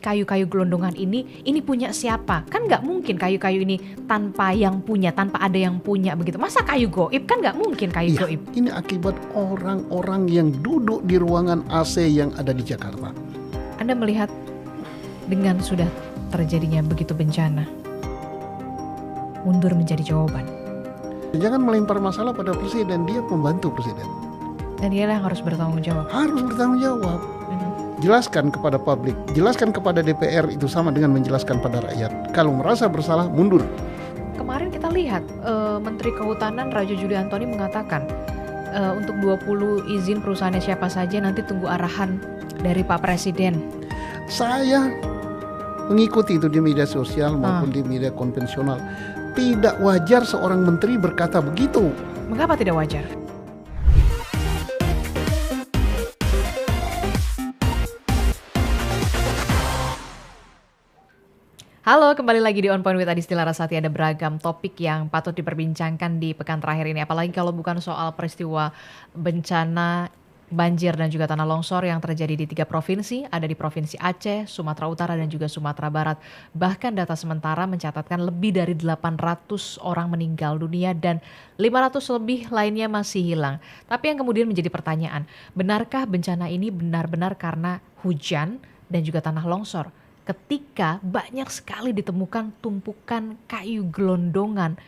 kayu-kayu gelondongan ini punya siapa? Kan nggak mungkin kayu-kayu ini tanpa ada yang punya begitu. Masa kayu goib? Kan nggak mungkin kayu goib. Ini akibat orang-orang yang duduk di ruangan AC yang ada di Jakarta. Anda melihat dengan sudah terjadinya begitu bencana, mundur menjadi jawaban. Jangan melempar masalah pada presiden, dia pembantu presiden. Dan dia yang harus bertanggung jawab. Harus bertanggung jawab. Jelaskan kepada publik, jelaskan kepada DPR, itu sama dengan menjelaskan pada rakyat. Kalau merasa bersalah, mundur. Kemarin kita lihat Menteri Kehutanan Rajo Juli Antoni mengatakan untuk 20 izin perusahaannya siapa saja nanti tunggu arahan dari Pak Presiden. Saya mengikuti itu di media sosial maupun di media konvensional. Tidak wajar seorang menteri berkata begitu. Mengapa tidak wajar? Halo, kembali lagi di On Point with Adisti Larasati. Ada beragam topik yang patut diperbincangkan di pekan terakhir ini. Apalagi kalau bukan soal peristiwa bencana banjir dan juga tanah longsor yang terjadi di 3 provinsi. Ada di Provinsi Aceh, Sumatera Utara dan juga Sumatera Barat. Bahkan data sementara mencatatkan lebih dari 800 orang meninggal dunia dan 500 lebih lainnya masih hilang. Tapi yang kemudian menjadi pertanyaan, benarkah bencana ini benar-benar karena hujan dan juga tanah longsor? Ketika banyak sekali ditemukan tumpukan kayu gelondongan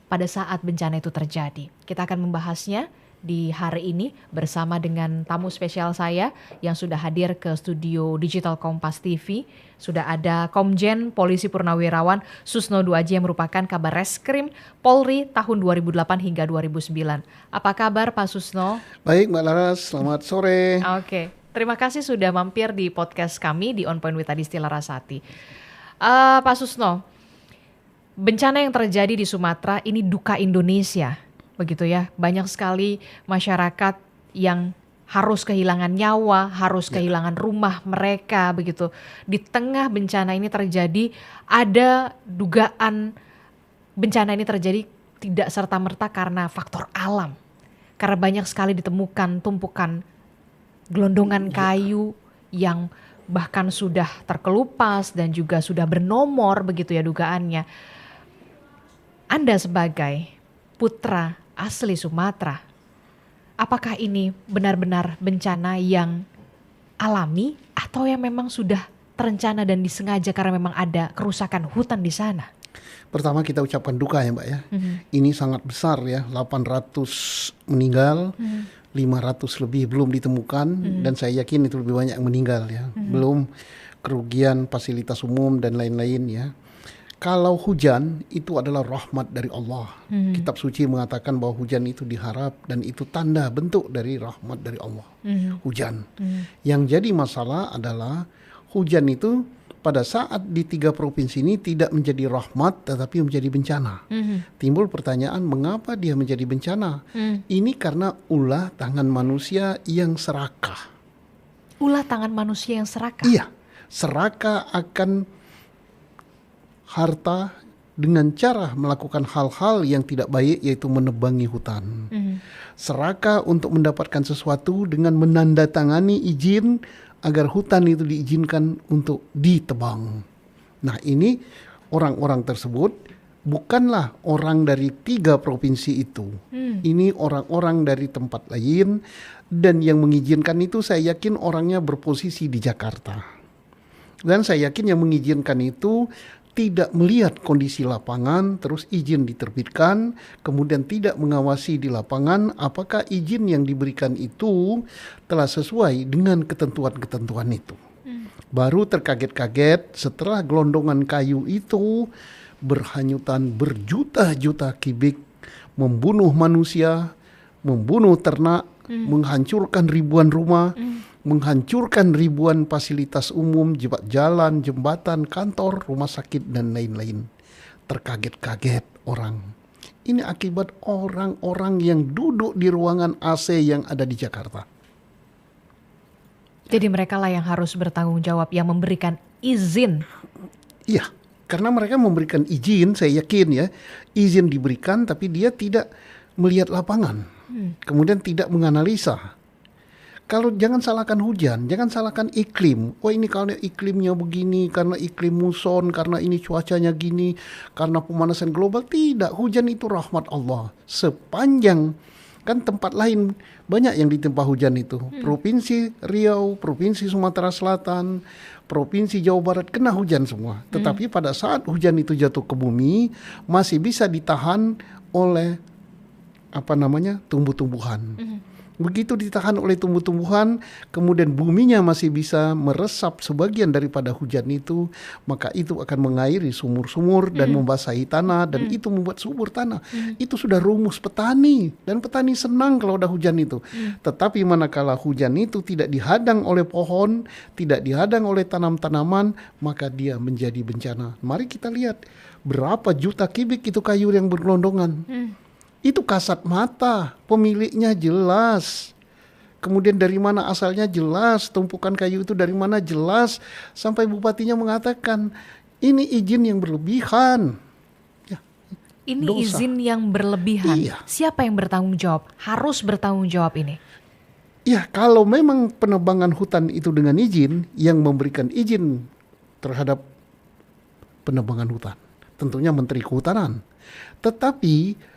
pada saat bencana itu terjadi. Kita akan membahasnya di hari ini bersama dengan tamu spesial saya yang sudah hadir ke studio Digital Kompas TV. Sudah ada Komjen Polisi Purnawirawan Susno Duaji yang merupakan Kabar Reskrim Polri tahun 2008 hingga 2009. Apa kabar Pak Susno? Baik Mbak Laras, selamat sore. Oke. Terima kasih sudah mampir di podcast kami di On Point with Adisti Larasati. Pak Susno, bencana yang terjadi di Sumatera ini duka Indonesia, begitu ya. Banyak sekali masyarakat yang harus kehilangan nyawa, harus kehilangan rumah mereka, begitu. Di tengah bencana ini terjadi, ada dugaan bencana ini terjadi tidak serta-merta karena faktor alam. Karena banyak sekali ditemukan tumpukan gelondongan kayu yang bahkan sudah terkelupas dan juga sudah bernomor begitu ya dugaannya. Anda sebagai putra asli Sumatera, apakah ini benar-benar bencana yang alami atau yang memang sudah terencana dan disengaja karena memang ada kerusakan hutan di sana? Pertama kita ucapkan duka ya Mbak ya. Ini sangat besar ya, 800 meninggal. 500 lebih belum ditemukan dan saya yakin itu lebih banyak yang meninggal ya. Belum kerugian fasilitas umum dan lain-lain ya. Kalau hujan itu adalah rahmat dari Allah. Kitab suci mengatakan bahwa hujan itu diharap dan itu tanda bentuk dari rahmat dari Allah. Hujan. Yang jadi masalah adalah hujan itu pada saat di 3 provinsi ini tidak menjadi rahmat tetapi menjadi bencana. Timbul pertanyaan mengapa dia menjadi bencana? Ini karena ulah tangan manusia yang serakah. Ulah tangan manusia yang serakah? Iya, serakah akan harta dengan cara melakukan hal-hal yang tidak baik yaitu menebangi hutan. Serakah untuk mendapatkan sesuatu dengan menandatangani izin agar hutan itu diizinkan untuk ditebang. Nah ini orang-orang tersebut bukanlah orang dari 3 provinsi itu. Ini orang-orang dari tempat lain dan yang mengizinkan itu saya yakin orangnya berposisi di Jakarta. Dan saya yakin yang mengizinkan itu tidak melihat kondisi lapangan, terus izin diterbitkan, kemudian tidak mengawasi di lapangan apakah izin yang diberikan itu telah sesuai dengan ketentuan-ketentuan itu. Baru terkaget-kaget setelah gelondongan kayu itu berhanyutan berjuta-juta kubik, membunuh manusia, membunuh ternak, menghancurkan ribuan rumah, menghancurkan ribuan fasilitas umum, jalan, jembatan, kantor, rumah sakit, dan lain-lain. Terkaget-kaget orang. Ini akibat orang-orang yang duduk di ruangan AC yang ada di Jakarta. Jadi mereka lah yang harus bertanggung jawab, yang memberikan izin. Iya, karena mereka memberikan izin, saya yakin ya, izin diberikan tapi dia tidak melihat lapangan. Kemudian tidak menganalisa. Kalau jangan salahkan hujan, jangan salahkan iklim. Oh ini karena iklimnya begini, karena iklim muson, karena ini cuacanya gini, karena pemanasan global. Tidak, hujan itu rahmat Allah. Sepanjang kan tempat lain banyak yang ditimpa hujan itu. Provinsi Riau, Provinsi Sumatera Selatan, Provinsi Jawa Barat kena hujan semua. Tetapi pada saat hujan itu jatuh ke bumi masih bisa ditahan oleh tumbuh-tumbuhan. Begitu ditahan oleh tumbuh-tumbuhan, kemudian buminya masih bisa meresap sebagian daripada hujan itu, maka itu akan mengairi sumur-sumur dan membasahi tanah, dan itu membuat subur tanah. Itu sudah rumus petani, dan petani senang kalau ada hujan itu. Tetapi manakala hujan itu tidak dihadang oleh pohon, tidak dihadang oleh tanam-tanaman, maka dia menjadi bencana. Mari kita lihat berapa juta kubik itu kayu yang bergelondongan. Itu kasat mata, pemiliknya jelas. Kemudian dari mana asalnya jelas, tumpukan kayu itu dari mana jelas. Sampai bupatinya mengatakan, ini izin yang berlebihan. Ya, ini dosa. Izin yang berlebihan. Iya. Siapa yang bertanggung jawab? Harus bertanggung jawab ini. Ya, kalau memang penebangan hutan itu dengan izin, yang memberikan izin terhadap penebangan hutan, tentunya Menteri Kehutanan. Tetapi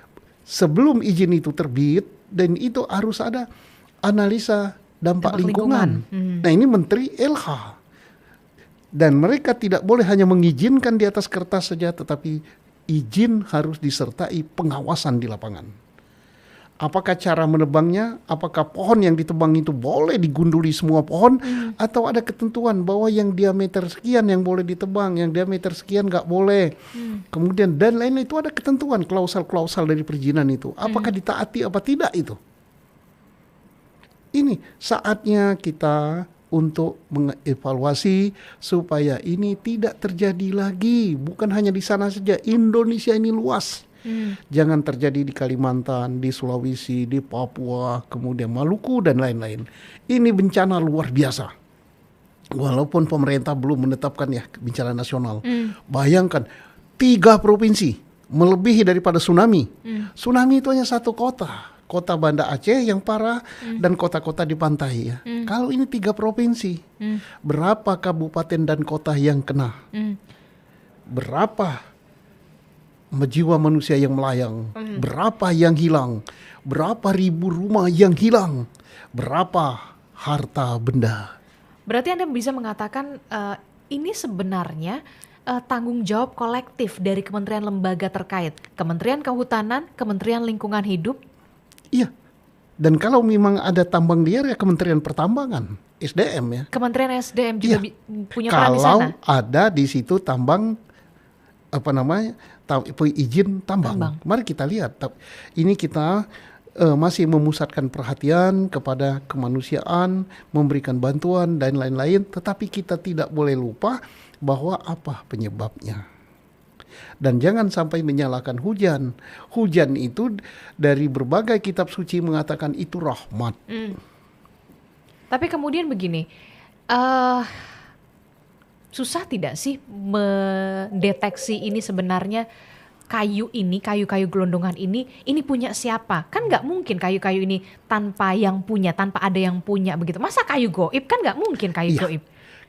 sebelum izin itu terbit, dan itu harus ada analisa dampak lingkungan. Nah ini Menteri LH. Dan mereka tidak boleh hanya mengizinkan di atas kertas saja, tetapi izin harus disertai pengawasan di lapangan. Apakah cara menebangnya, apakah pohon yang ditebang itu boleh digunduli semua pohon, atau ada ketentuan bahwa yang diameter sekian yang boleh ditebang, yang diameter sekian nggak boleh. Kemudian dan lain-lain itu ada ketentuan, klausal-klausal dari perizinan itu. Apakah ditaati apa tidak itu? Ini saatnya kita untuk mengevaluasi supaya ini tidak terjadi lagi. Bukan hanya di sana saja, Indonesia ini luas. Jangan terjadi di Kalimantan, di Sulawesi, di Papua, kemudian Maluku dan lain-lain. Ini bencana luar biasa. Walaupun pemerintah belum menetapkan ya bencana nasional. Bayangkan 3 provinsi melebihi daripada tsunami. Tsunami itu hanya 1 kota. Kota Banda Aceh yang parah dan kota-kota di pantai ya. Kalau ini 3 provinsi, berapa kabupaten dan kota yang kena? Berapa jiwa manusia yang melayang, berapa yang hilang, berapa ribu rumah yang hilang, berapa harta benda. Berarti Anda bisa mengatakan ini sebenarnya tanggung jawab kolektif dari kementerian lembaga terkait, Kementerian Kehutanan, Kementerian Lingkungan Hidup. Iya, dan kalau memang ada tambang liar ya Kementerian Pertambangan, SDM ya. Kementerian SDM juga punya peran di sana. Kalau ada di situ tambang izin tambang. Mari kita lihat. Ini kita masih memusatkan perhatian kepada kemanusiaan, memberikan bantuan dan lain-lain. Tetapi kita tidak boleh lupa bahwa apa penyebabnya. Dan jangan sampai menyalahkan hujan. Hujan itu dari berbagai kitab suci mengatakan itu rahmat. Tapi kemudian begini, susah tidak sih mendeteksi ini sebenarnya kayu-kayu gelondongan ini punya siapa? Kan nggak mungkin kayu-kayu ini tanpa ada yang punya begitu. Masa kayu goib? Kan nggak mungkin kayu goib.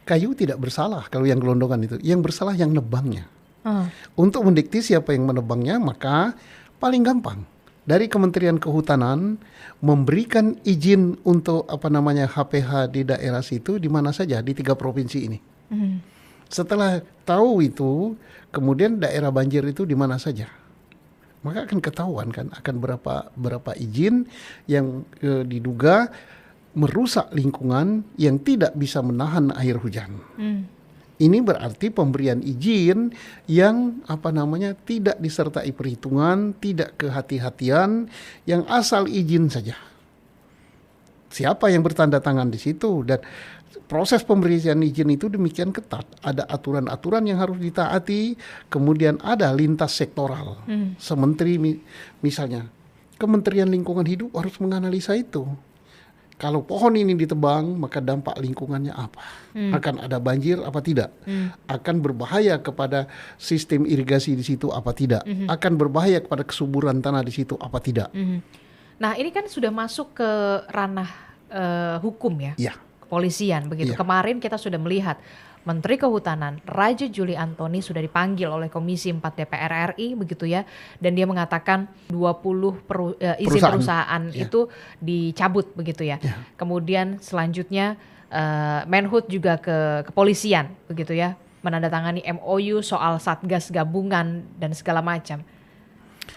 Kayu tidak bersalah kalau yang gelondongan itu. Yang bersalah yang nebangnya. Untuk mendikti siapa yang menebangnya, maka paling gampang dari Kementerian Kehutanan memberikan izin untuk HPH di daerah situ di mana saja di 3 provinsi ini. Setelah tahu itu, kemudian daerah banjir itu di mana saja, maka akan ketahuan kan akan berapa izin yang diduga merusak lingkungan yang tidak bisa menahan air hujan. Ini berarti pemberian izin yang tidak disertai perhitungan, tidak kehati-hatian, yang asal izin saja. Siapa yang bertanda tangan di situ, dan proses pemberian izin itu demikian ketat. Ada aturan-aturan yang harus ditaati, kemudian ada lintas sektoral. Sementri misalnya, Kementerian Lingkungan Hidup harus menganalisa itu. Kalau pohon ini ditebang, maka dampak lingkungannya apa? Akan ada banjir apa tidak? Akan berbahaya kepada sistem irigasi di situ apa tidak? Akan berbahaya kepada kesuburan tanah di situ apa tidak? Nah ini kan sudah masuk ke ranah hukum ya, Iya. kepolisian begitu. Iya. Kemarin kita sudah melihat Menteri Kehutanan Raja Juli Antoni sudah dipanggil oleh Komisi 4 DPR RI begitu ya, dan dia mengatakan 20 izin perusahaan Iya. itu dicabut begitu ya. Iya. Kemudian selanjutnya Menhub juga ke kepolisian begitu ya, menandatangani MOU soal Satgas gabungan dan segala macam.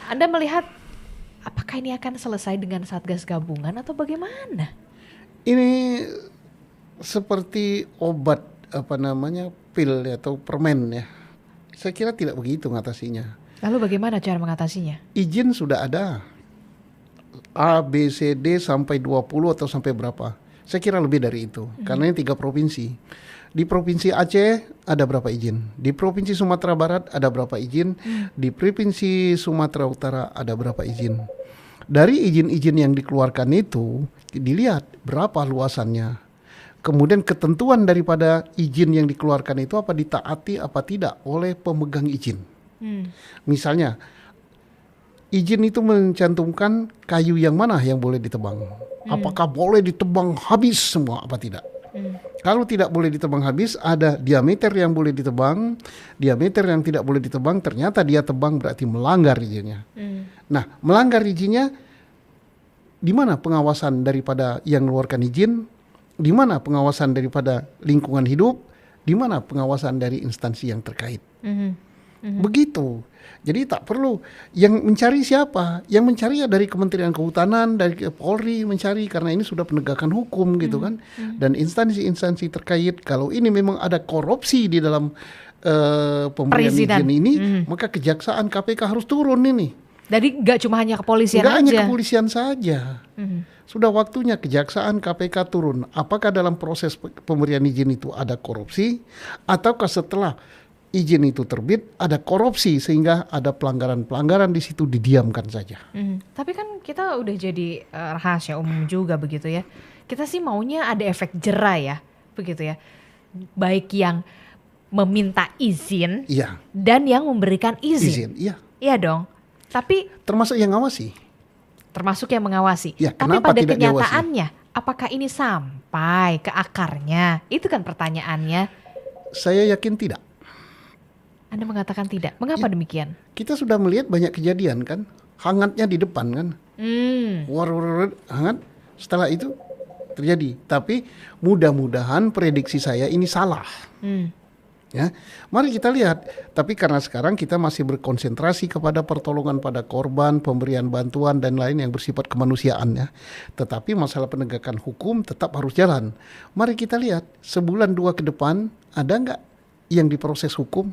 Anda melihat apakah ini akan selesai dengan Satgas gabungan atau bagaimana? Ini seperti obat pil atau permen ya. Saya kira tidak begitu mengatasinya. Lalu bagaimana cara mengatasinya? Izin sudah ada. A, B, C, D sampai 20 atau sampai berapa? Saya kira lebih dari itu. Karena ini 3 provinsi. Di Provinsi Aceh ada berapa izin? Di Provinsi Sumatera Barat ada berapa izin? Di Provinsi Sumatera Utara ada berapa izin? Dari izin-izin yang dikeluarkan itu dilihat berapa luasannya. Kemudian ketentuan daripada izin yang dikeluarkan itu apa ditaati apa tidak oleh pemegang izin. Misalnya izin itu mencantumkan kayu yang mana yang boleh ditebang. Apakah boleh ditebang habis semua apa tidak? Kalau tidak boleh ditebang habis, ada diameter yang boleh ditebang, diameter yang tidak boleh ditebang, ternyata dia tebang berarti melanggar izinnya. Nah, melanggar izinnya, di mana pengawasan daripada yang mengeluarkan izin, di mana pengawasan daripada lingkungan hidup, di mana pengawasan dari instansi yang terkait. Begitu. Jadi tak perlu yang mencari siapa? Yang mencari ya dari Kementerian Kehutanan, dari Polri mencari karena ini sudah penegakan hukum gitu kan. Dan instansi-instansi terkait kalau ini memang ada korupsi di dalam pemberian izin ini, maka kejaksaan KPK harus turun ini. Jadi nggak cuma hanya kepolisian Nggak aja. hanya kepolisian saja. Sudah waktunya kejaksaan KPK turun. Apakah dalam proses pemberian izin itu ada korupsi ataukah setelah izin itu terbit ada korupsi sehingga ada pelanggaran-pelanggaran di situ didiamkan saja. Tapi kan kita udah jadi rahasia umum juga begitu ya. Kita sih maunya ada efek jera ya, begitu ya. Baik yang meminta izin Iya. dan yang memberikan izin. Iya. Iya dong. Tapi Termasuk yang ngawasi. termasuk yang mengawasi. Ya, Tapi kenapa pada tidak diawasi? kenyataannya, apakah ini sampai ke akarnya? Itu kan pertanyaannya. Saya yakin tidak. Anda mengatakan tidak. Mengapa demikian? Kita sudah melihat banyak kejadian kan. Hangatnya di depan kan. War, hangat. Setelah itu terjadi. Tapi mudah-mudahan prediksi saya ini salah. Ya, mari kita lihat. Tapi karena sekarang kita masih berkonsentrasi kepada pertolongan pada korban, pemberian bantuan dan lain yang bersifat kemanusiaan ya. Tetapi masalah penegakan hukum tetap harus jalan. Mari kita lihat sebulan 2 ke depan ada nggak yang diproses hukum?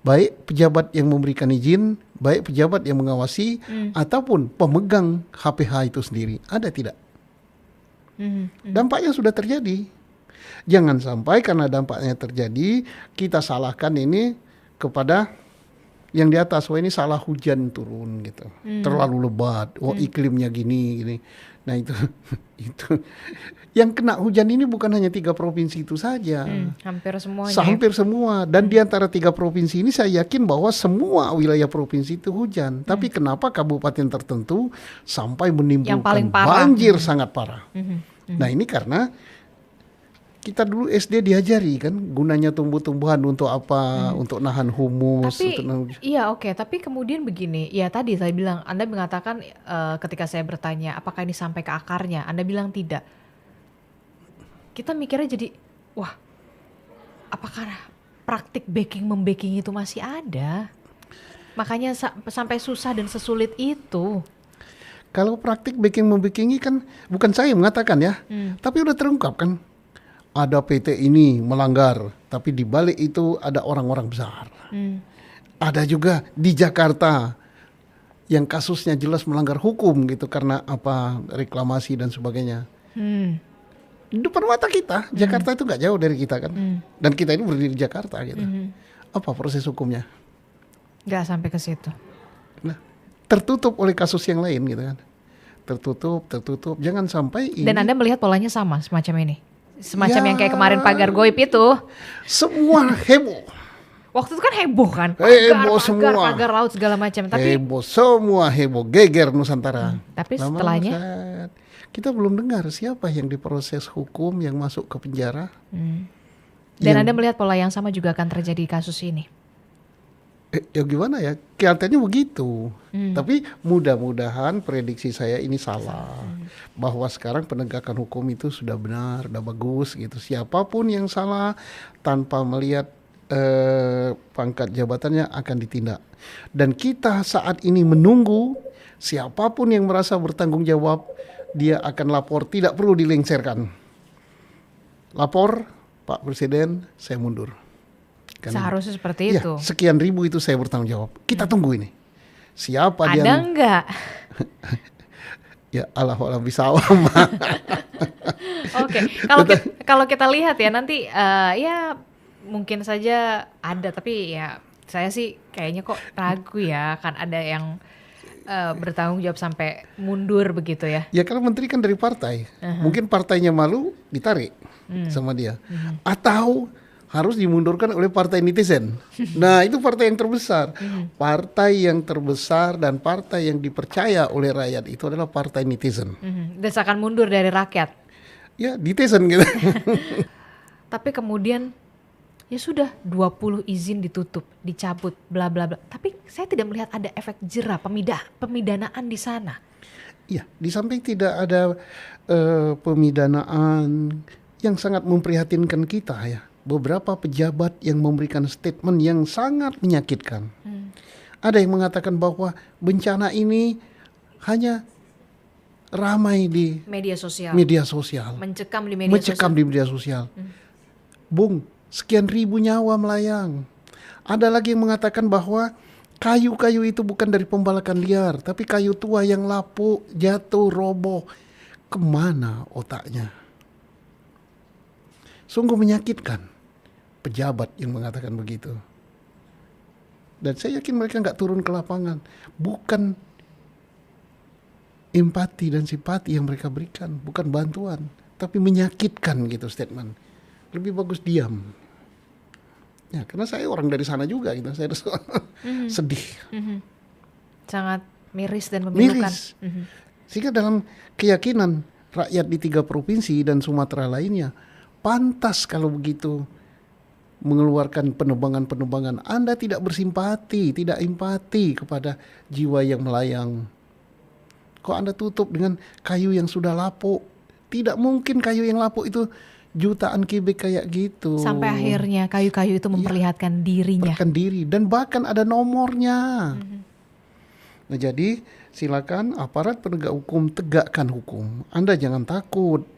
Baik pejabat yang memberikan izin, baik pejabat yang mengawasi, ataupun pemegang HPH itu sendiri. Ada tidak? Dampaknya sudah terjadi. Jangan sampai karena dampaknya terjadi, kita salahkan ini kepada yang di atas. Wah ini salah hujan turun gitu. Terlalu lebat, iklimnya gini. Nah itu yang kena hujan ini bukan hanya 3 provinsi itu saja. Hampir semuanya. Hampir semua. Dan di antara 3 provinsi ini saya yakin bahwa semua wilayah provinsi itu hujan. Tapi kenapa kabupaten tertentu sampai menimbulkan banjir sangat parah. Nah ini karena kita dulu SD diajari kan gunanya tumbuh-tumbuhan untuk apa? Untuk nahan humus. Tapi iya oke. Tapi kemudian begini, ya tadi saya bilang, Anda mengatakan ketika saya bertanya apakah ini sampai ke akarnya, Anda bilang tidak. Kita mikirnya jadi, wah, apakah praktik baking-membaking itu masih ada? Makanya sampai susah dan sesulit itu. Kalau praktik baking-membaking ini kan bukan saya yang mengatakan ya, tapi udah terungkap kan. Ada PT ini melanggar, tapi di balik itu ada orang-orang besar. Ada juga di Jakarta yang kasusnya jelas melanggar hukum gitu karena apa reklamasi dan sebagainya. Di depan mata kita, Jakarta itu nggak jauh dari kita kan, dan kita ini berdiri di Jakarta gitu. Apa proses hukumnya? Nggak sampai ke situ. Nah, tertutup oleh kasus yang lain gitu kan. Tertutup. Jangan sampai ini. Dan Anda melihat polanya sama semacam ini. Semacam yang kayak kemarin pagar goib itu. Semua heboh. Waktu itu kan heboh kan. Heboh semua. Pagar laut segala macam. Tapi heboh semua heboh. Geger Nusantara. tapi Lama setelahnya. kita belum dengar siapa yang diproses hukum, yang masuk ke penjara. Dan Anda melihat pola yang sama juga akan terjadi di kasus ini? Ya gimana ya, kelihatannya begitu. Tapi mudah-mudahan prediksi saya ini salah. Bahwa sekarang penegakan hukum itu sudah benar, sudah bagus gitu. Siapapun yang salah tanpa melihat pangkat jabatannya akan ditindak. Dan kita saat ini menunggu siapapun yang merasa bertanggung jawab, dia akan lapor, tidak perlu dilengsarkan. Lapor, Pak Presiden, saya mundur. Seharusnya seperti ya, itu. Sekian ribu itu saya bertanggung jawab. Kita tunggu ini. Siapa dia? Ada enggak? Ya Allah bisa. Oke, kalau kita lihat ya nanti ya mungkin saja ada, tapi ya saya sih kayaknya kok ragu ya kan ada yang bertanggung jawab sampai mundur begitu ya. Ya kalau menteri kan dari partai, mungkin partainya malu ditarik sama dia, atau harus dimundurkan oleh partai netizen. Nah itu partai yang terbesar. Partai yang terbesar dan partai yang dipercaya oleh rakyat itu adalah partai netizen. Desakan mundur dari rakyat. Ya netizen gitu. Tapi kemudian ya sudah 20 izin ditutup, dicabut, bla bla bla. Tapi saya tidak melihat ada efek jera, pemidanaan di sana. Iya, di samping tidak ada pemidanaan yang sangat memprihatinkan kita ya. Beberapa pejabat yang memberikan statement yang sangat menyakitkan. Ada yang mengatakan bahwa bencana ini hanya ramai di media sosial. Mencekam di media sosial. Bung, sekian ribu nyawa melayang. Ada lagi yang mengatakan bahwa kayu-kayu itu bukan dari pembalakan liar, tapi kayu tua yang lapuk, jatuh, roboh. Kemana otaknya? Sungguh menyakitkan pejabat yang mengatakan begitu. Dan saya yakin mereka nggak turun ke lapangan. Bukan empati dan simpati yang mereka berikan, bukan bantuan, tapi menyakitkan gitu statement. Lebih bagus diam. Ya, karena saya orang dari sana juga gitu. Saya sedih. Sangat miris dan memilukan. Sehingga dalam keyakinan rakyat di 3 provinsi dan Sumatera lainnya, pantas kalau begitu mengeluarkan penebangan-penebangan. Anda tidak bersimpati, tidak empati kepada jiwa yang melayang. Kok Anda tutup dengan kayu yang sudah lapuk? Tidak mungkin kayu yang lapuk itu jutaan kubik kayak gitu. Sampai akhirnya kayu-kayu itu memperlihatkan dirinya. Diri dan bahkan ada nomornya. Nah jadi silakan aparat penegak hukum tegakkan hukum. Anda jangan takut.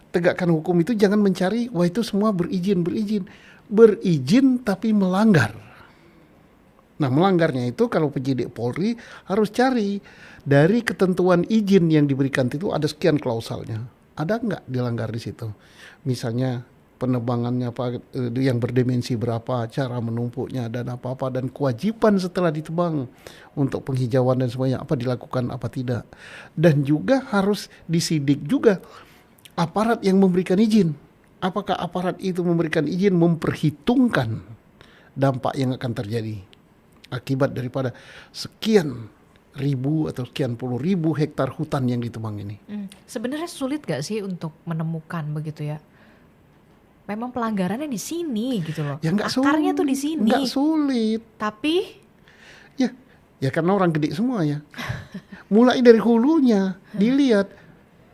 Tegakkan hukum itu jangan mencari wah itu semua berizin. Berizin tapi melanggar. Nah melanggarnya itu kalau penyidik Polri harus cari dari ketentuan izin yang diberikan itu ada sekian klausalnya. Ada nggak dilanggar di situ? Misalnya penebangannya apa, yang berdimensi berapa, cara menumpuknya dan apa-apa, dan kewajiban setelah ditebang untuk penghijauan dan semuanya apa dilakukan apa tidak. Dan juga harus disidik juga aparat yang memberikan izin. Apakah aparat itu memberikan izin memperhitungkan dampak yang akan terjadi akibat daripada sekian ribu atau sekian puluh ribu hektar hutan yang ditebang ini. Sebenarnya sulit gak sih untuk menemukan begitu ya? Memang pelanggarannya di sini gitu loh. Ya, akarnya tuh di sini. Nggak sulit. Tapi ya karena orang gede semua ya. Mulai dari hulunya dilihat.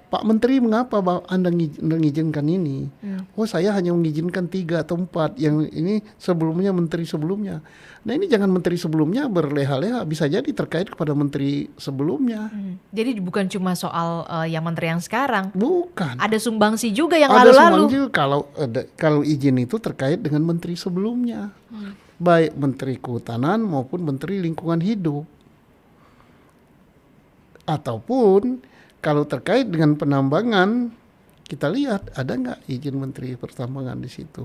Pak Menteri mengapa Anda mengizinkan ini? Oh saya hanya mengizinkan 3 atau 4. Yang ini sebelumnya menteri sebelumnya. Nah ini jangan menteri sebelumnya berleha-leha. Bisa jadi terkait kepada menteri sebelumnya. Jadi bukan cuma soal yang menteri yang sekarang. Bukan. Ada sumbangsi juga yang lalu-lalu. Ada lalu-lalu. Sumbangsi kalau izin itu terkait dengan menteri sebelumnya. Baik menteri kehutanan maupun menteri lingkungan hidup. Ataupun kalau terkait dengan penambangan, kita lihat ada nggak izin Menteri Pertambangan di situ.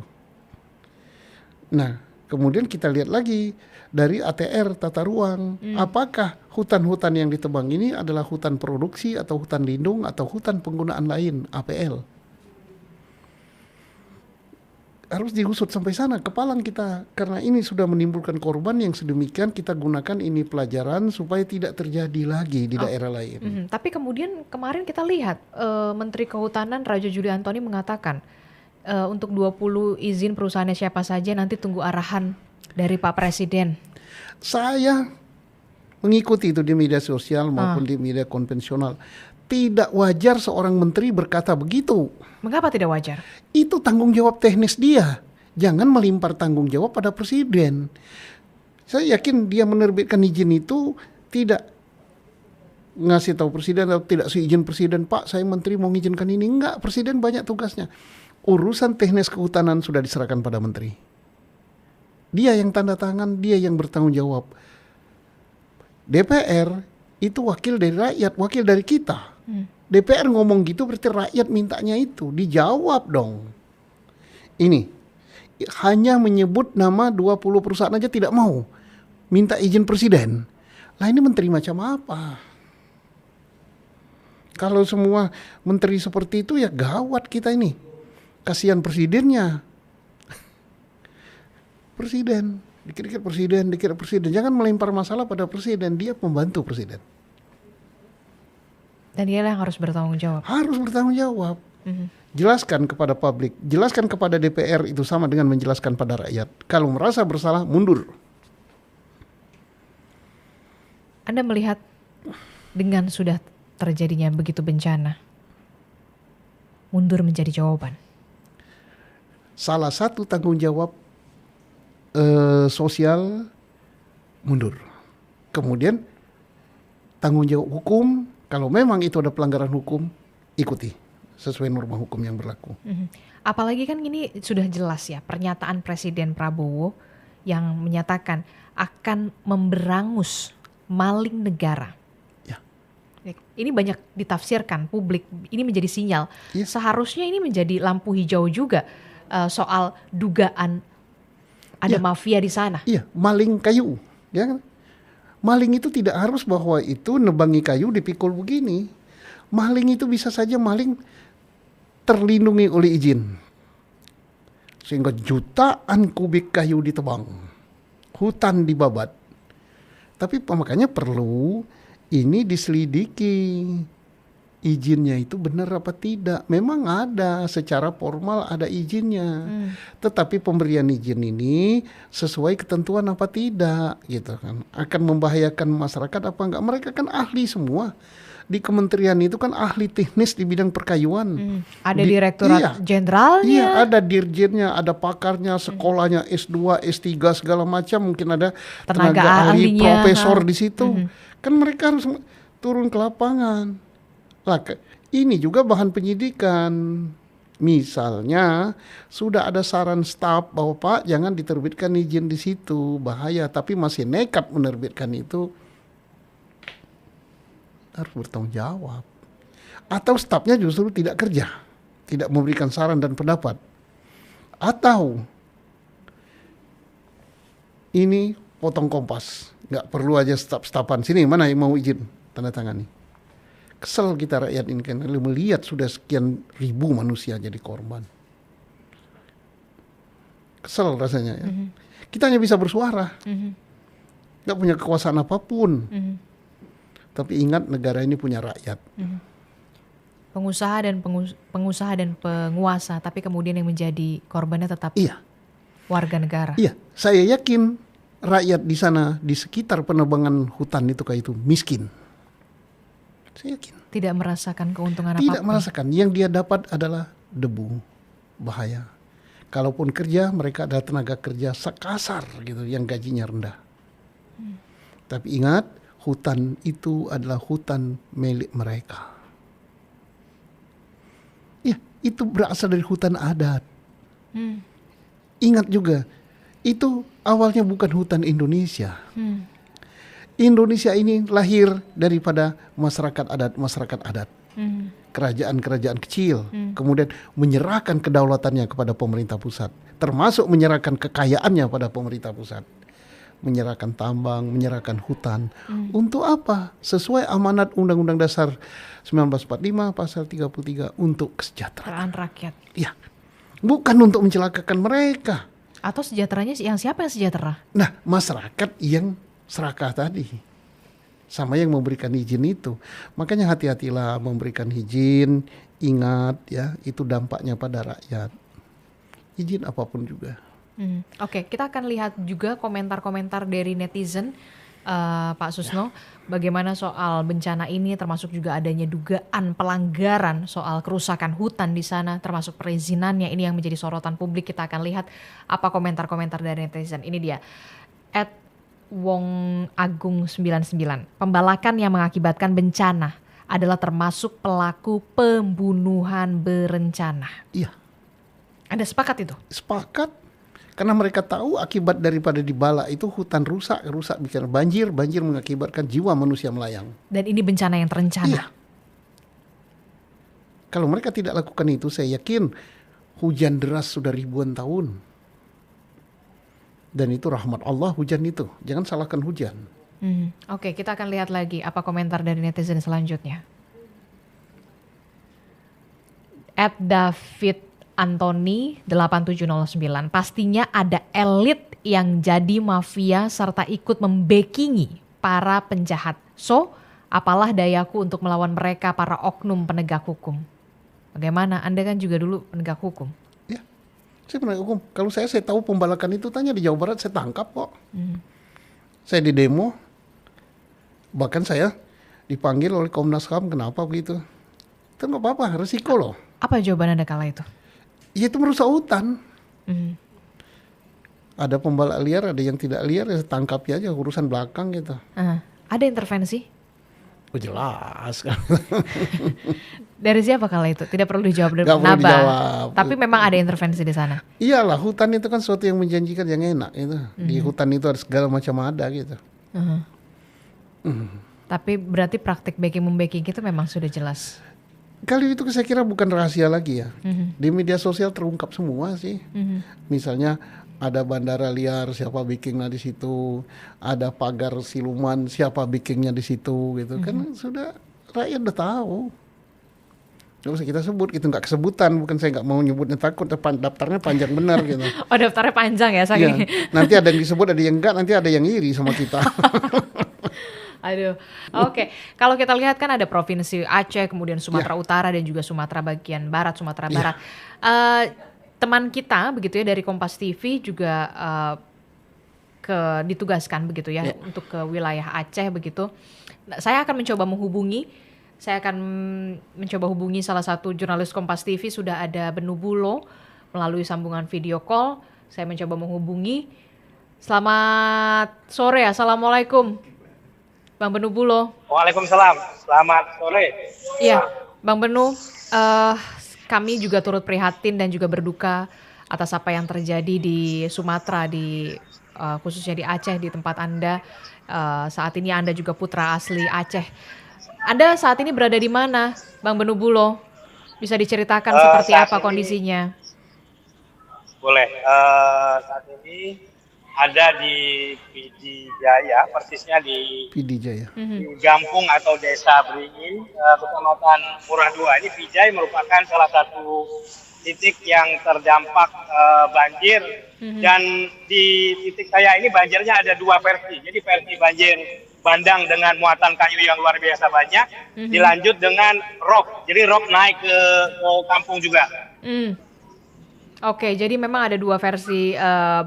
Nah, kemudian kita lihat lagi dari ATR tata ruang, apakah hutan-hutan yang ditebang ini adalah hutan produksi atau hutan lindung atau hutan penggunaan lain APL. harus diusut sampai sana kepalang kita, karena ini sudah menimbulkan korban yang sedemikian. Kita gunakan ini pelajaran supaya tidak terjadi lagi di daerah lain. Tapi kemudian kemarin kita lihat Menteri Kehutanan Raja Juli Antoni mengatakan untuk 20 izin perusahaannya siapa saja nanti tunggu arahan dari Pak Presiden. Saya mengikuti itu di media sosial maupun di media konvensional. Tidak wajar seorang menteri berkata begitu. Mengapa tidak wajar? Itu tanggung jawab teknis dia. Jangan melimpar tanggung jawab pada presiden. Saya yakin dia menerbitkan izin itu tidak ngasih tahu presiden atau tidak seizin presiden, Pak saya menteri mau mengizinkan ini. Enggak, presiden banyak tugasnya. Urusan teknis kehutanan sudah diserahkan pada menteri. Dia yang tanda tangan, dia yang bertanggung jawab. DPR itu wakil dari rakyat, wakil dari kita. DPR ngomong gitu berarti rakyat mintanya itu. Dijawab dong. Ini hanya menyebut nama 20 perusahaan aja tidak mau. Minta izin presiden. Lah ini menteri macam apa? Kalau semua menteri seperti itu ya gawat kita ini. Kasihan presidennya. Presiden, dikit-dikit presiden, dikit presiden. Jangan melempar masalah pada presiden, dia pembantu presiden. Dan dia yang harus bertanggung jawab. Harus bertanggung jawab. Jelaskan kepada publik, jelaskan kepada DPR itu sama dengan menjelaskan pada rakyat. Kalau merasa bersalah, mundur. Anda melihat dengan sudah terjadinya begitu bencana, mundur menjadi jawaban. Salah satu tanggung jawab sosial mundur. Kemudian tanggung jawab hukum, kalau memang itu ada pelanggaran hukum, ikuti sesuai norma hukum yang berlaku. Apalagi kan ini sudah jelas ya pernyataan Presiden Prabowo yang menyatakan akan memberangus maling negara. Ya. Ini banyak ditafsirkan publik, ini menjadi sinyal. Ya. Seharusnya ini menjadi lampu hijau juga soal dugaan ada mafia di sana. Iya, maling kayu, ya kan? Maling itu tidak harus bahwa itu nebangi kayu dipikul begini. Maling itu bisa saja maling terlindungi oleh izin. Sehingga jutaan kubik kayu ditebang. Hutan dibabat. Tapi makanya perlu ini diselidiki. Izinnya itu benar apa tidak. Memang ada secara formal ada izinnya. Tetapi pemberian izin ini sesuai ketentuan apa tidak gitu kan. Akan membahayakan masyarakat apa enggak. Mereka kan ahli semua. Di kementerian itu kan ahli teknis di bidang perkayuan. Ada direktorat jenderalnya. Iya, ada dirjennya, ada pakarnya, sekolahnya S2, S3 segala macam. Mungkin ada tenaga ahli, profesor di situ. Kan mereka harus turun ke lapangan. Lah, ini juga bahan penyidikan. Misalnya sudah ada saran staf bahwa Pak jangan diterbitkan izin di situ, bahaya, tapi masih nekat menerbitkan itu, harus bertanggung jawab. Atau stafnya justru tidak kerja, tidak memberikan saran dan pendapat. Atau ini potong kompas, nggak perlu aja staf-stafan, sini mana yang mau izin tanda tangani. Kesel kita rakyat ini kan melihat sudah sekian ribu manusia jadi korban. Kesel rasanya ya. Kita hanya bisa bersuara. Nggak punya kekuasaan apapun. Tapi ingat negara ini punya rakyat. Pengusaha dan penguasa, tapi kemudian yang menjadi korbannya tetap warga negara. Iya, saya yakin rakyat di sana di sekitar penebangan hutan itu kayak itu miskin. Saya yakin. Tidak merasakan keuntungan apapun. Tidak merasakan. Yang dia dapat adalah debu, bahaya. Kalaupun kerja, mereka adalah tenaga kerja sekasar gitu, yang gajinya rendah. Tapi ingat, hutan itu adalah hutan milik mereka. Ya, itu berasal dari hutan adat. Ingat juga, itu awalnya bukan hutan Indonesia. Indonesia ini lahir daripada masyarakat adat. Kerajaan-kerajaan kecil, kemudian menyerahkan kedaulatannya kepada pemerintah pusat, termasuk menyerahkan kekayaannya pada pemerintah pusat, menyerahkan tambang, menyerahkan hutan. Untuk apa? Sesuai amanat Undang-Undang Dasar 1945 pasal 33 untuk kesejahteraan rakyat. Ya. bukan untuk mencelakakan mereka. Atau sejahteranya siapa yang sejahtera? Nah, masyarakat yang serakah tadi sama yang memberikan izin itu. Makanya hati-hatilah memberikan izin, ingat ya, itu dampaknya pada rakyat. Izin apapun juga. Oke, kita akan lihat juga komentar-komentar dari netizen, Pak Susno, bagaimana soal bencana ini, termasuk juga adanya dugaan pelanggaran soal kerusakan hutan di sana, termasuk perizinannya. Ini yang menjadi sorotan publik. Kita akan lihat apa komentar-komentar dari netizen. Ini dia, Wong Agung 99. Pembalakan yang mengakibatkan bencana adalah termasuk pelaku pembunuhan berencana. Iya. Anda sepakat itu? Sepakat. Karena mereka tahu akibat daripada dibala itu hutan rusak bikin banjir mengakibatkan jiwa manusia melayang. Dan ini bencana yang terencana. Iya. Kalau mereka tidak lakukan itu, saya yakin hujan deras sudah ribuan tahun. Dan itu rahmat Allah hujan itu. Jangan salahkan hujan. Oke, kita akan lihat lagi apa komentar dari netizen selanjutnya. @David Anthony 8709, pastinya ada elit yang jadi mafia serta ikut membackingi para penjahat. So, apalah dayaku untuk melawan mereka para oknum penegak hukum. Bagaimana? Anda kan juga dulu penegak hukum. Ya, saya penegak hukum. Kalau saya tahu pembalakan itu, tanya di Jawa Barat, saya tangkap kok. Saya di demo, bahkan saya dipanggil oleh Komnas HAM, kenapa begitu? Itu nggak apa-apa, resiko loh. Apa jawaban Anda kala itu? Ya itu merusak hutan. Ada pembalak liar, ada yang tidak liar, ya tangkap aja, urusan belakang gitu. Ada intervensi? Oh jelas kan. Dari siapa kala itu? Tidak perlu dijawab dari Nggak perlu dijawab. Tapi memang ada intervensi di sana. Iyalah, hutan itu kan sesuatu yang menjanjikan, yang enak gitu. Di hutan itu ada segala macam ada gitu. Tapi berarti praktik backing-membacking itu memang sudah jelas. Kali itu saya kira bukan rahasia lagi ya. Di media sosial terungkap semua sih. Misalnya ada bandara liar, siapa bikinnya di situ. Ada pagar siluman, siapa bikinnya di situ gitu. Kan sudah rakyat udah tahu. Gak usah kita sebut gitu, nggak kesebutan. Bukan saya nggak mau nyebutnya, takut daftarnya panjang benar gitu. Oh, daftarnya panjang ya, saking. Ya, nanti ada yang disebut, ada yang enggak, nanti ada yang iri sama kita. Aduh, oke. Kalau kita lihat kan ada provinsi Aceh, kemudian Sumatera Utara dan juga Sumatera bagian barat, Sumatera Barat. Teman kita begitu ya dari Kompas TV juga ditugaskan begitu ya untuk ke wilayah Aceh begitu. Nah, saya akan mencoba hubungi salah satu jurnalis Kompas TV, sudah ada Benu Bulo melalui sambungan video call. Saya mencoba menghubungi. Selamat sore, assalamualaikum. Bang Benu Bulo. Waalaikumsalam, selamat sore. Iya, Bang Benu, kami juga turut prihatin dan juga berduka atas apa yang terjadi di Sumatera, khususnya di Aceh, di tempat Anda. Saat ini Anda juga putra asli Aceh. Anda saat ini berada di mana, Bang Benu Bulo? Bisa diceritakan seperti apa kondisinya? Boleh, saat ini ada di PD Jaya, persisnya di PD Jaya. Di Gampung atau Desa Beringin, Kecamatan Murah 2. Ini Pijai merupakan salah satu titik yang terdampak banjir. Dan di titik saya ini banjirnya ada dua versi. Jadi versi banjir bandang dengan muatan kayu yang luar biasa banyak, dilanjut dengan rop. Jadi rop naik ke kampung juga. Oke, jadi memang ada dua versi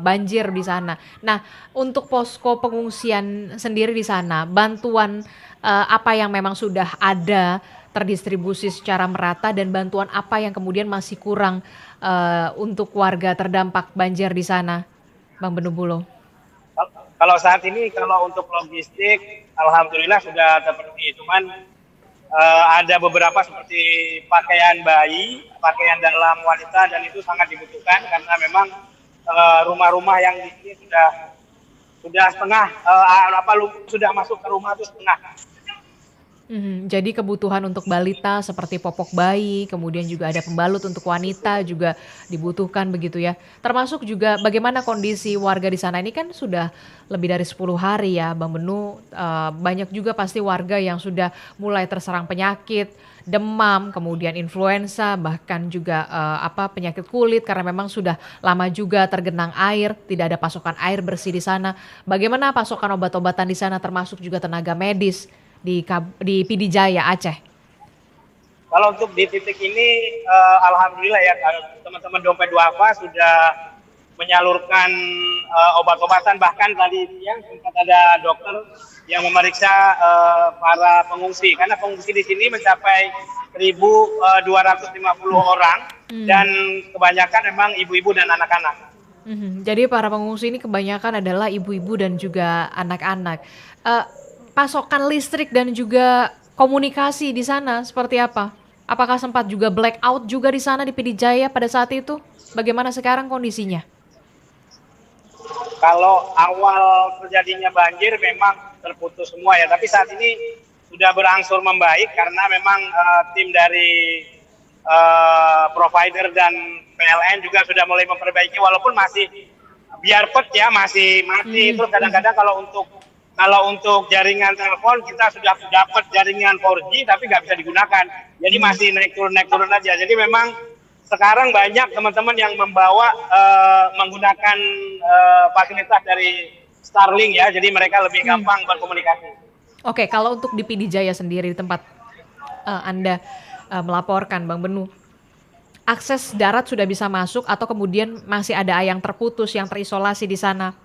banjir di sana. Nah, untuk posko pengungsian sendiri di sana, bantuan apa yang memang sudah ada terdistribusi secara merata dan bantuan apa yang kemudian masih kurang untuk warga terdampak banjir di sana, Bang Benu Bulo? Kalau saat ini, kalau untuk logistik, alhamdulillah sudah terpenuhi. Cuman ada beberapa seperti pakaian bayi, pakaian dalam wanita, dan itu sangat dibutuhkan karena memang rumah-rumah yang di sini sudah setengah, sudah masuk ke rumah itu setengah. Jadi kebutuhan untuk balita seperti popok bayi, kemudian juga ada pembalut untuk wanita juga dibutuhkan begitu ya. Termasuk juga bagaimana kondisi warga di sana ini kan sudah lebih dari 10 hari ya Bang Benu, banyak juga pasti warga yang sudah mulai terserang penyakit, demam, kemudian influenza, bahkan juga penyakit kulit karena memang sudah lama juga tergenang air, tidak ada pasokan air bersih di sana. Bagaimana pasokan obat-obatan di sana termasuk juga tenaga medis di PD Jaya Aceh? Kalau untuk di titik ini, alhamdulillah ya, teman-teman Dompet Duafa sudah menyalurkan obat-obatan, bahkan tadi siang sempat ada dokter yang memeriksa para pengungsi, karena pengungsi di sini mencapai 1.250 orang dan kebanyakan memang ibu-ibu dan anak-anak. Jadi para pengungsi ini kebanyakan adalah ibu-ibu dan juga anak-anak. Pasokan listrik dan juga komunikasi di sana seperti apa? Apakah sempat juga blackout juga di sana di PD Jaya pada saat itu? Bagaimana sekarang kondisinya? Kalau awal terjadinya banjir memang terputus semua ya, tapi saat ini sudah berangsur membaik karena memang tim dari provider dan PLN juga sudah mulai memperbaiki, walaupun masih biarpet ya, masih terus kadang-kadang kalau untuk jaringan telepon kita sudah dapat jaringan 4G tapi nggak bisa digunakan, jadi masih naik turun aja. Jadi memang sekarang banyak teman-teman yang menggunakan fasilitas dari Starlink ya, jadi mereka lebih gampang berkomunikasi. Oke, kalau untuk di PD Jaya sendiri di tempat Anda melaporkan Bang Benu, akses darat sudah bisa masuk atau kemudian masih ada yang terputus, yang terisolasi di sana?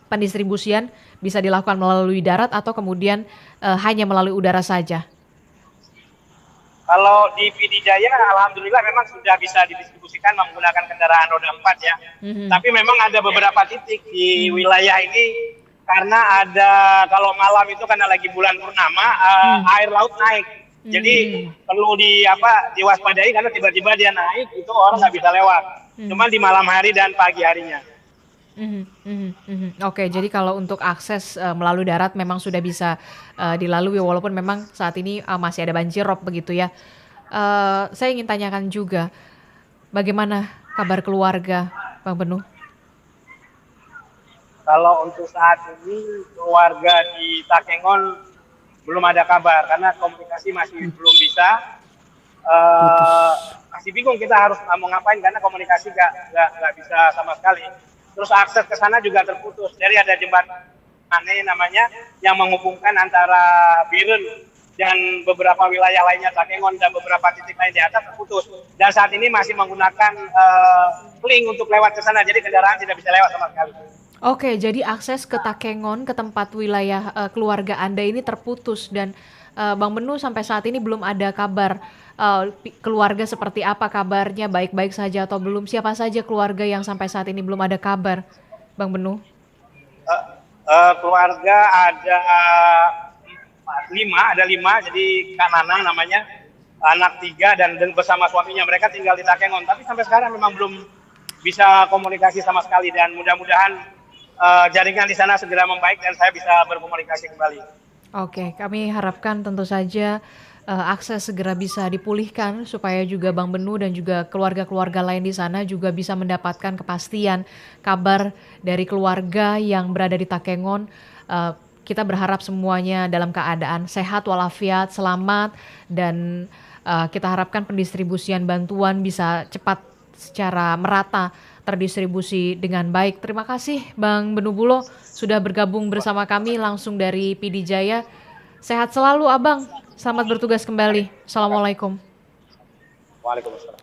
Pendistribusian bisa dilakukan melalui darat atau kemudian hanya melalui udara saja? Kalau di PD Jaya, alhamdulillah memang sudah bisa didistribusikan menggunakan kendaraan roda 4 ya. Tapi memang ada beberapa titik di wilayah ini, karena kalau malam itu karena lagi bulan purnama, air laut naik. Jadi perlu diwaspadai karena tiba-tiba dia naik, itu orang nggak bisa lewat. Cuma di malam hari dan pagi harinya. Oke, jadi kalau untuk akses melalui darat memang sudah bisa dilalui walaupun memang saat ini masih ada banjir rob begitu ya. Saya ingin tanyakan juga bagaimana kabar keluarga Bang Benu? Kalau untuk saat ini keluarga di Takengon belum ada kabar karena komunikasi masih belum bisa. Masih bingung kita harus mau ngapain karena komunikasi nggak bisa sama sekali. Terus akses ke sana juga terputus. Jadi ada jembatan namanya yang menghubungkan antara Biren dan beberapa wilayah lainnya, Takengon dan beberapa titik lain di atas terputus. Dan saat ini masih menggunakan link untuk lewat ke sana, jadi kendaraan tidak bisa lewat sama sekali. Oke, jadi akses ke Takengon, ke tempat wilayah keluarga Anda ini terputus dan Bang Benu sampai saat ini belum ada kabar keluarga seperti apa kabarnya, baik-baik saja atau belum? Siapa saja keluarga yang sampai saat ini belum ada kabar, Bang Benu? Keluarga ada lima, jadi Kak Nana namanya, anak 3 dan bersama suaminya, mereka tinggal di Takengon. Tapi sampai sekarang memang belum bisa komunikasi sama sekali dan mudah-mudahan jaringan di sana segera membaik dan saya bisa berkomunikasi kembali. Oke, kami harapkan tentu saja akses segera bisa dipulihkan supaya juga Bang Benu dan juga keluarga-keluarga lain di sana juga bisa mendapatkan kepastian kabar dari keluarga yang berada di Takengon. Kita berharap semuanya dalam keadaan sehat walafiat, selamat, dan kita harapkan pendistribusian bantuan bisa cepat secara merata terdistribusi dengan baik. Terima kasih Bang Benu Bulo sudah bergabung bersama kami langsung dari PD Jaya. Sehat selalu Abang. Selamat bertugas kembali. Assalamualaikum. Waalaikumsalam.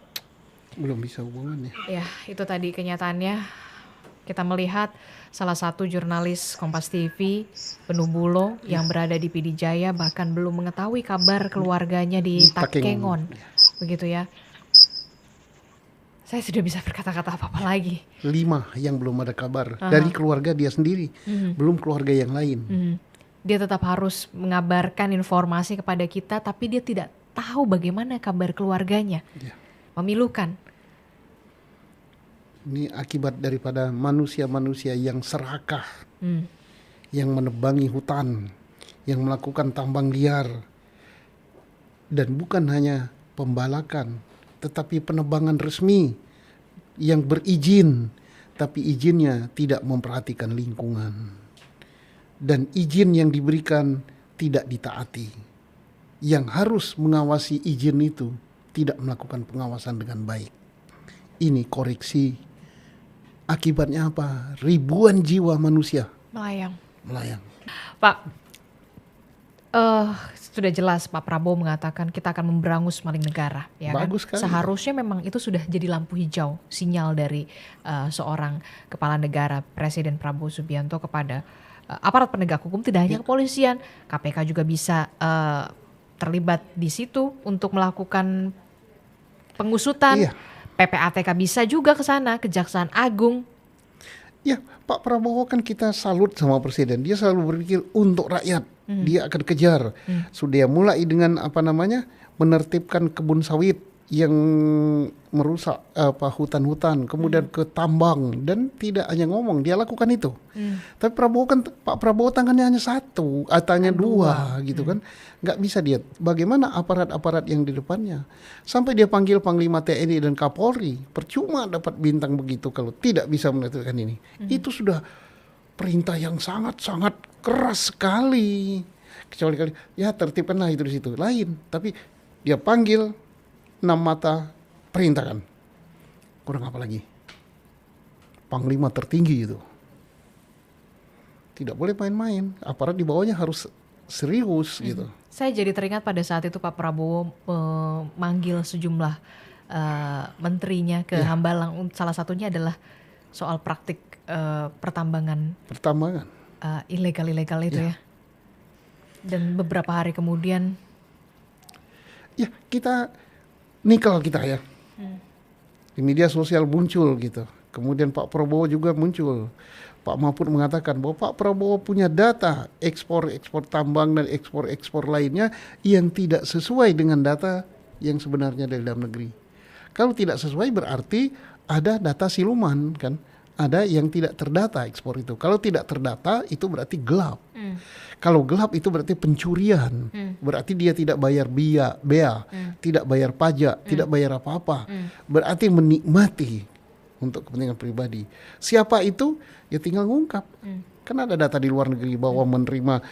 Belum bisa hubungannya. Ya, itu tadi kenyataannya. Kita melihat salah satu jurnalis Kompas TV, Benu Bulo, yang berada di PD Jaya bahkan belum mengetahui kabar keluarganya di Takengon. Begitu ya. Saya sudah bisa berkata-kata apa-apa lagi. 5 yang belum ada kabar. Dari keluarga dia sendiri. Belum keluarga yang lain. Dia tetap harus mengabarkan informasi kepada kita, tapi dia tidak tahu bagaimana kabar keluarganya. Ya. Memilukan. Ini akibat daripada manusia-manusia yang serakah, yang menebangi hutan, yang melakukan tambang liar, Dan bukan hanya pembalakan, tetapi penebangan resmi yang berizin, tapi izinnya tidak memperhatikan lingkungan. Dan izin yang diberikan tidak ditaati. Yang harus mengawasi izin itu tidak melakukan pengawasan dengan baik. Ini koreksi. Akibatnya apa? Ribuan jiwa manusia Melayang. Pak, sudah jelas Pak Prabowo mengatakan kita akan memberangus maling negara, ya Bagus kan? sekali. Seharusnya memang itu sudah jadi lampu hijau, sinyal dari seorang kepala negara, Presiden Prabowo Subianto kepada aparat penegak hukum, tidak hanya kepolisian, KPK juga bisa terlibat di situ untuk melakukan pengusutan. Iya. PPATK bisa juga ke sana, Kejaksaan Agung. Ya, Pak Prabowo kan kita salut sama Presiden. Dia selalu berpikir untuk rakyat. Dia akan kejar. Sudah mulai dengan menertibkan kebun sawit yang merusak hutan-hutan, kemudian ke tambang, dan tidak hanya ngomong, dia lakukan itu. Tapi Pak Prabowo tangannya hanya satu, tangannya dua gitu kan. Nggak bisa dia. Bagaimana aparat-aparat yang di depannya? Sampai dia panggil Panglima TNI dan Kapolri, percuma dapat bintang begitu kalau tidak bisa menentukan ini. Itu sudah perintah yang sangat-sangat keras sekali. Kecuali kali ya tertibkanlah itu di situ. Lain, tapi dia panggil 6 mata, perintahkan. Kurang apa lagi? Panglima tertinggi itu. Tidak boleh main-main. Aparat di bawahnya harus serius gitu. Saya jadi teringat pada saat itu Pak Prabowo memanggil sejumlah menterinya ke Hambalang. Salah satunya adalah soal praktik pertambangan ilegal-ilegal itu ya. Dan beberapa hari kemudian nikel kita ya. Di media sosial muncul gitu. Kemudian Pak Prabowo juga muncul. Pak Mahfud mengatakan bahwa Pak Prabowo punya data ekspor tambang dan ekspor lainnya yang tidak sesuai dengan data yang sebenarnya dari dalam negeri. Kalau tidak sesuai berarti ada data siluman kan. Ada yang tidak terdata ekspor itu. Kalau tidak terdata itu berarti gelap. Kalau gelap itu berarti pencurian. Berarti dia tidak bayar bea, tidak bayar pajak, tidak bayar apa-apa. Berarti menikmati untuk kepentingan pribadi. Siapa itu? Ya tinggal ngungkap. Kan ada data di luar negeri bahwa menerima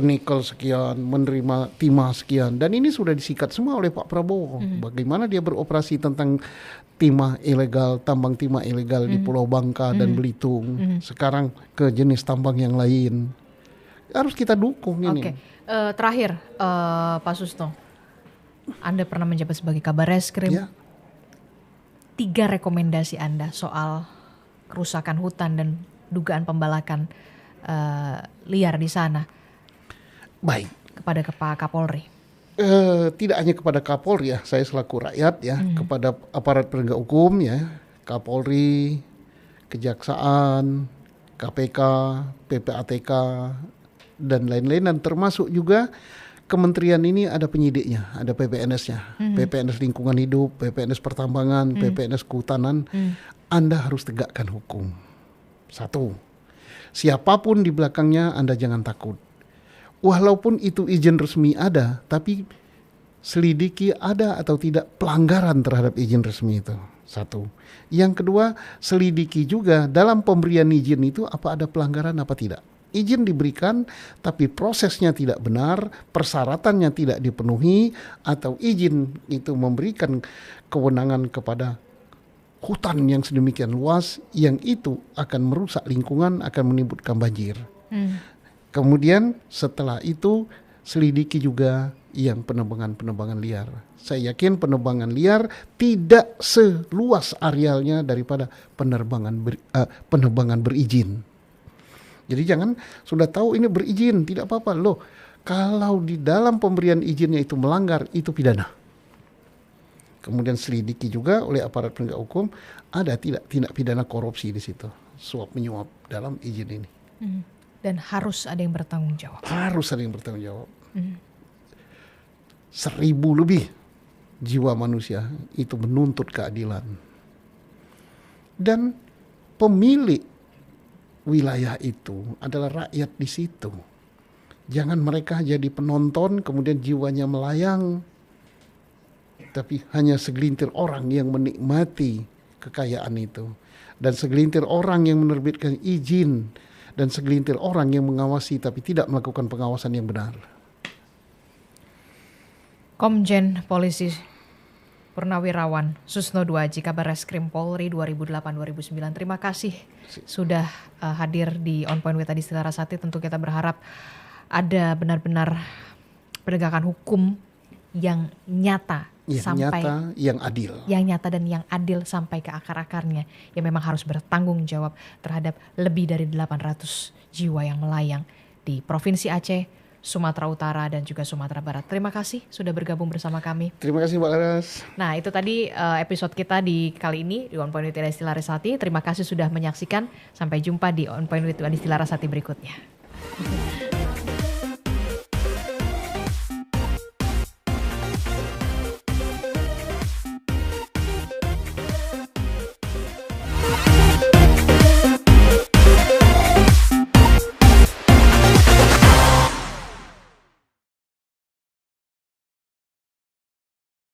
nikel sekian, menerima timah sekian. Dan ini sudah disikat semua oleh Pak Prabowo. Bagaimana dia beroperasi tentang timah ilegal, tambang timah ilegal di Pulau Bangka dan Belitung. Sekarang ke jenis tambang yang lain. Harus kita dukung ini. Oke. Terakhir Pak Susto, Anda pernah menjabat sebagai Kabar Reskrim. Ya. 3 rekomendasi Anda soal kerusakan hutan dan dugaan pembalakan liar di sana. Baik. Kepada Pak Kapolri. Tidak hanya kepada Kapolri ya, saya selaku rakyat ya, kepada aparat penegak hukum ya, Kapolri, Kejaksaan, KPK, PPATK, dan lain-lain, dan termasuk juga kementerian ini ada penyidiknya, ada PPNS-nya, PPNS Lingkungan Hidup, PPNS Pertambangan, PPNS Kehutanan. Anda harus tegakkan hukum. 1, siapapun di belakangnya Anda jangan takut. Walaupun itu izin resmi ada, tapi selidiki ada atau tidak pelanggaran terhadap izin resmi itu. 1. Yang kedua, selidiki juga dalam pemberian izin itu apa ada pelanggaran apa tidak. Izin diberikan tapi prosesnya tidak benar, persyaratannya tidak dipenuhi, atau izin itu memberikan kewenangan kepada hutan yang sedemikian luas yang itu akan merusak lingkungan, akan menimbulkan banjir. Kemudian setelah itu selidiki juga yang penebangan liar. Saya yakin penebangan liar tidak seluas arealnya daripada penebangan berizin. Jadi jangan sudah tahu ini berizin, tidak apa-apa. Loh, kalau di dalam pemberian izinnya itu melanggar, itu pidana. Kemudian selidiki juga oleh aparat penegak hukum, ada tidak tindak pidana korupsi di situ, suap menyuap dalam izin ini. Dan harus ada yang bertanggung jawab. Harus ada yang bertanggung jawab. 1.000 lebih jiwa manusia itu menuntut keadilan. Dan pemilik wilayah itu adalah rakyat di situ. Jangan mereka jadi penonton kemudian jiwanya melayang. tapi hanya segelintir orang yang menikmati kekayaan itu, dan segelintir orang yang menerbitkan izin, dan segelintir orang yang mengawasi tapi tidak melakukan pengawasan yang benar. Komjen Polisi Purnawirawan Susno Duaji, Kabar Reskrim Polri 2008-2009. Terima kasih sudah hadir di On Point with Adis Larasati. Tentu kita berharap ada benar-benar penegakan hukum yang nyata, sampai nyata, yang adil. Yang nyata dan yang adil sampai ke akar-akarnya, yang memang harus bertanggung jawab terhadap lebih dari 800 jiwa yang melayang di Provinsi Aceh, Sumatera Utara dan juga Sumatera Barat. Terima kasih sudah bergabung bersama kami. Terima kasih Mbak Laras. Nah, itu tadi episode kita di kali ini di On Point with Adis Larasati. Terima kasih sudah menyaksikan. Sampai jumpa di On Point with Adis Larasati berikutnya.